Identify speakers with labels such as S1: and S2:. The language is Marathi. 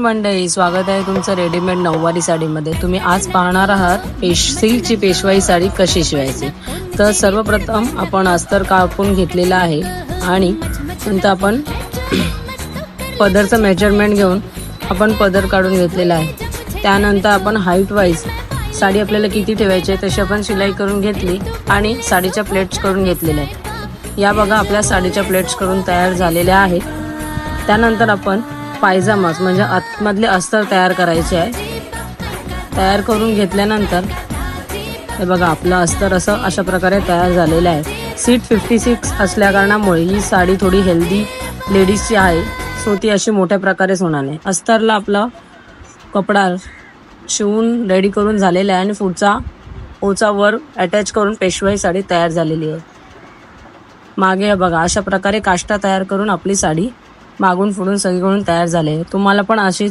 S1: मंडळी, स्वागत आहे तुमचं रेडीमेड नऊवारी साडीमध्ये. तुम्ही आज पाहणार आहात सिल्कची पेशवाई साडी कशी शिवायची. तर सर्वप्रथम आपण अस्तर कापून घेतलेला आहे आणि नंतर आपण पदरचं मेजरमेंट घेऊन आपण पदर काढून घेतलेला आहे. त्यानंतर आपण हाईट वाईज साडी आपल्याला किती ठेवायची आहे तशी आपण शिलाई करून घेतली आणि साडीच्या प्लेट्स करून घेतलेल्या आहेत. या बघा, आपल्या साडीच्या प्लेट्स करून तयार झालेल्या आहेत. त्यानंतर आपण पायजामास म्हणजे आतमधले अस्तर तयार करायचे आहे. तयार करून घेतल्यानंतर हे बघा, आपलं अस्तर अशा प्रकारे तयार झालेलं आहे. सीट 56 असल्या कारणामुळे ही साडी थोडी हेल्दी लेडीजची आहे, सो ती अशी मोठ्या प्रकारेच होणार नाही. अस्तरला आपला कपडा शिवून रेडी करून झालेला आहे आणि पुढचा ओचा वर अटॅच करून पेशवाई साडी तयार झालेली आहे. मागे बघा, अशा प्रकारे काष्टा तयार करून आपली साडी मागून पुढून सगळीकडून तयार झाले. तुम्हाला पण अशीच